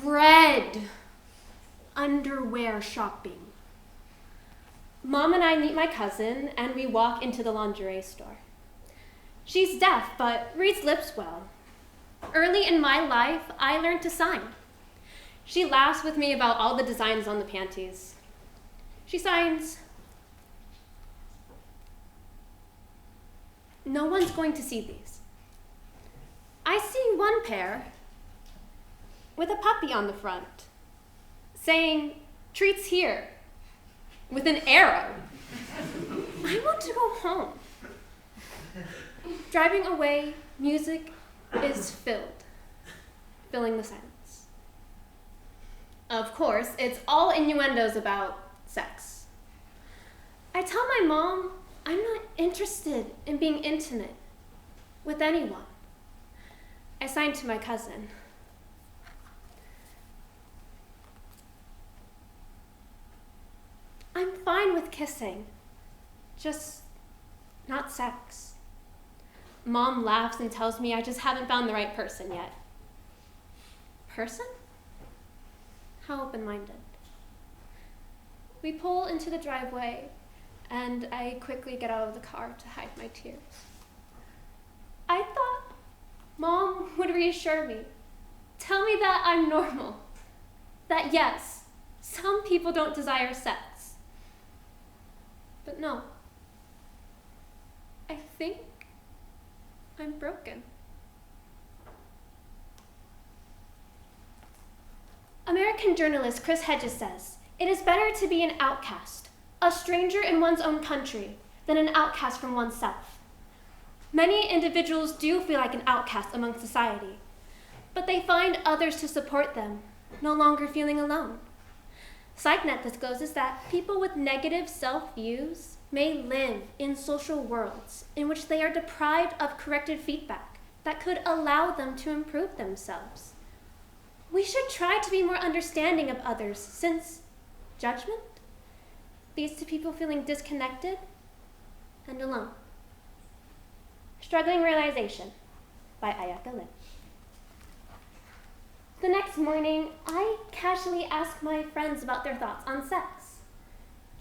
dread underwear shopping. Mom and I meet my cousin, and we walk into the lingerie store. She's deaf, but reads lips well. Early in my life, I learned to sign. She laughs with me about all the designs on the panties. She signs, "No one's going to see these." I see one pair with a puppy on the front, saying, "Treats here," with an arrow. I want to go home. Driving away, music is filling the silence. Of course, it's all innuendos about sex. I tell my mom I'm not interested in being intimate with anyone. I sign to my cousin. I'm fine with kissing, just not sex. Mom laughs and tells me I just haven't found the right person yet. Person? How open-minded. We pull into the driveway, and I quickly get out of the car to hide my tears. I thought Mom would reassure me, tell me that I'm normal, that yes, some people don't desire sex. But no, I think I'm broken. American journalist Chris Hedges says, "It is better to be an outcast, a stranger in one's own country, than an outcast from oneself." Many individuals do feel like an outcast among society, but they find others to support them, no longer feeling alone. PsychNet discloses that people with negative self-views may live in social worlds in which they are deprived of corrected feedback that could allow them to improve themselves. We should try to be more understanding of others, since judgment leads to people feeling disconnected and alone. Struggling Realization by Ayaka Lin. The next morning, I casually ask my friends about their thoughts on sex.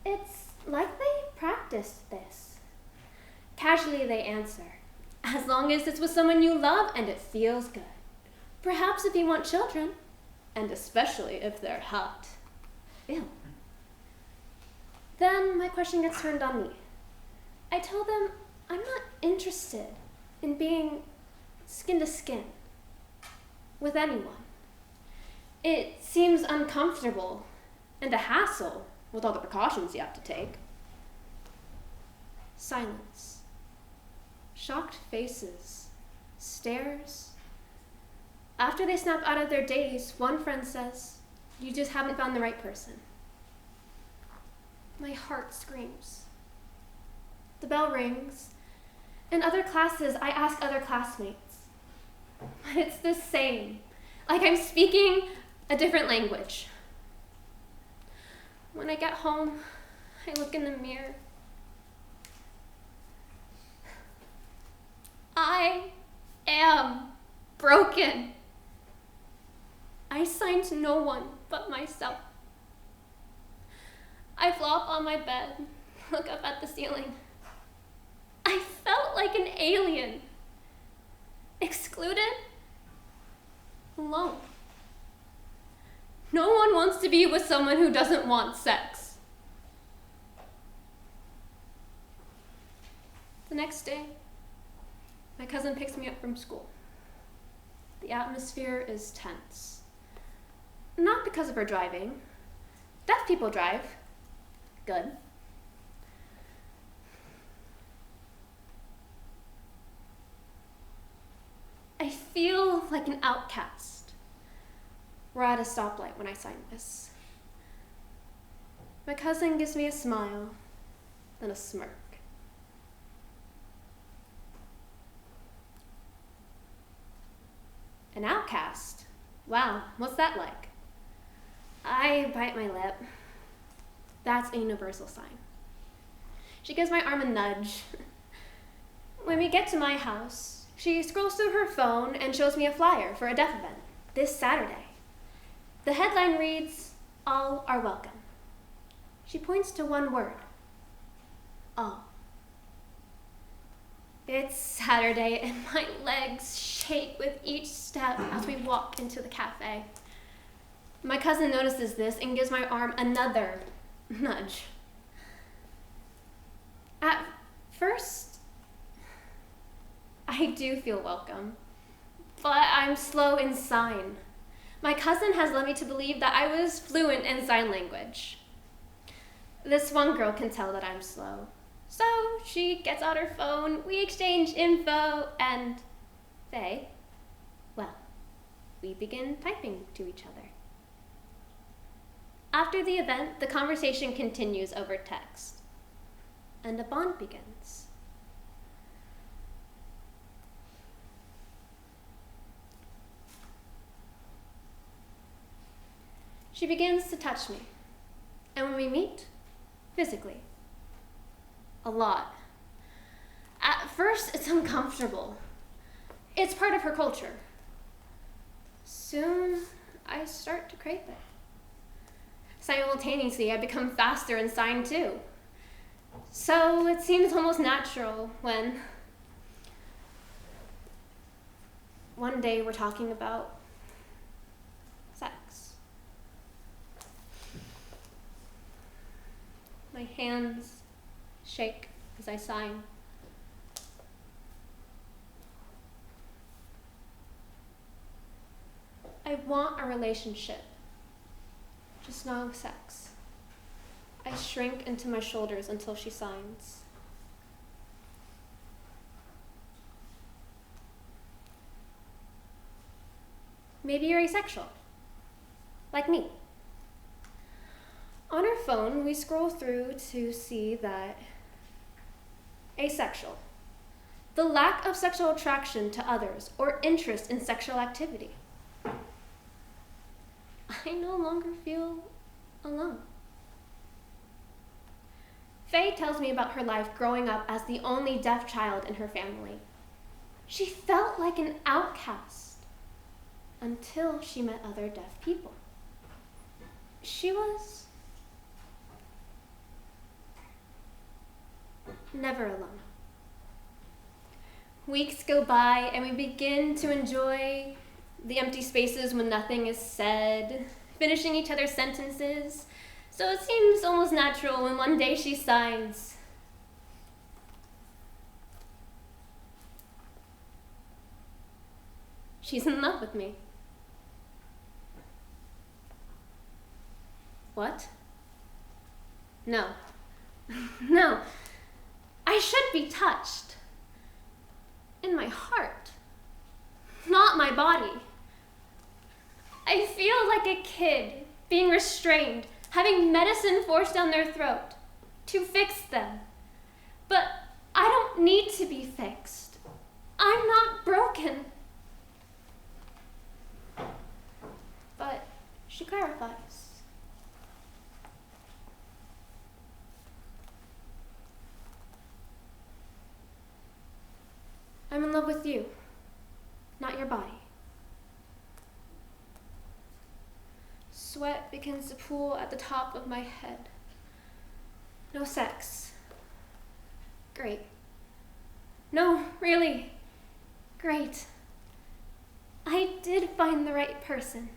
It's like they practiced this. Casually they answer, "As long as it's with someone you love and it feels good. Perhaps if you want children, and especially if they're hot." Ew. Then my question gets turned on me. I tell them I'm not interested in being skin to skin with anyone. It seems uncomfortable and a hassle with all the precautions you have to take. Silence. Shocked faces. Stares. After they snap out of their daze, one friend says, "You just haven't found the right person." My heart screams. The bell rings. In other classes, I ask other classmates. But it's the same, like I'm speaking a different language. When I get home, I look in the mirror. I am broken. I signed to no one but myself. I flop on my bed, look up at the ceiling. I felt like an alien. Excluded. Alone. No one wants to be with someone who doesn't want sex. The next day, my cousin picks me up from school. The atmosphere is tense. Not because of her driving. Deaf people drive. Good. I feel like an outcast. We're at a stoplight when I sign this. My cousin gives me a smile, then a smirk. An outcast? Wow, what's that like? I bite my lip. That's a universal sign. She gives my arm a nudge. When we get to my house, she scrolls through her phone and shows me a flyer for a deaf event this Saturday. The headline reads, "All are welcome." She points to one word, all. It's Saturday and my legs shake with each step as we walk into the cafe. My cousin notices this and gives my arm another nudge. At first, I do feel welcome, but I'm slow in sign. My cousin has led me to believe that I was fluent in sign language. This one girl can tell that I'm slow. So she gets out her phone, we exchange info, and we begin typing to each other. After the event, the conversation continues over text, and a bond begins. She begins to touch me, and when we meet, physically. A lot. At first, it's uncomfortable. It's part of her culture. Soon, I start to crave it. Simultaneously, I become faster in sign too. So it seems almost natural when one day we're talking about sex. My hands shake as I sign. I want a relationship, just no sex. I shrink into my shoulders until she signs. Maybe you're asexual, like me. On our phone, we scroll through to see that asexual, the lack of sexual attraction to others or interest in sexual activity. I no longer feel alone. Faye tells me about her life growing up as the only deaf child in her family. She felt like an outcast until she met other deaf people. She was never alone. Weeks go by and we begin to enjoy the empty spaces when nothing is said, finishing each other's sentences. So it seems almost natural when one day she signs. She's in love with me. What? No. No. I should be touched. In my heart. Not my body. I feel like a kid being restrained, having medicine forced down their throat to fix them. But I don't need to be fixed. I'm not broken. But she clarifies. I'm in love with you, not your body. Sweat begins to pool at the top of my head. No sex. Great. No, really. Great. I did find the right person.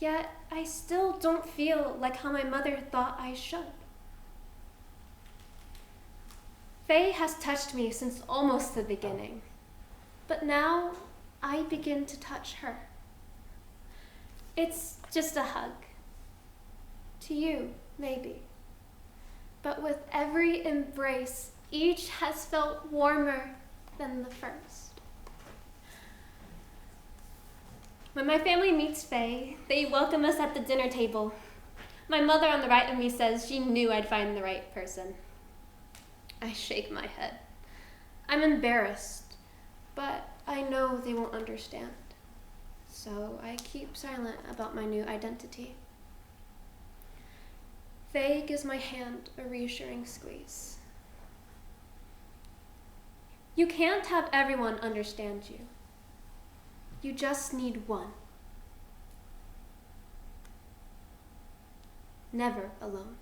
Yet I still don't feel like how my mother thought I should. Faye has touched me since almost the beginning, but now I begin to touch her. It's just a hug. To you, maybe. But with every embrace, each has felt warmer than the first. When my family meets Faye, they welcome us at the dinner table. My mother on the right of me says she knew I'd find the right person. I shake my head. I'm embarrassed, but I know they won't understand. So I keep silent about my new identity. Faye gives my hand a reassuring squeeze. You can't have everyone understand you. You just need one. never alone.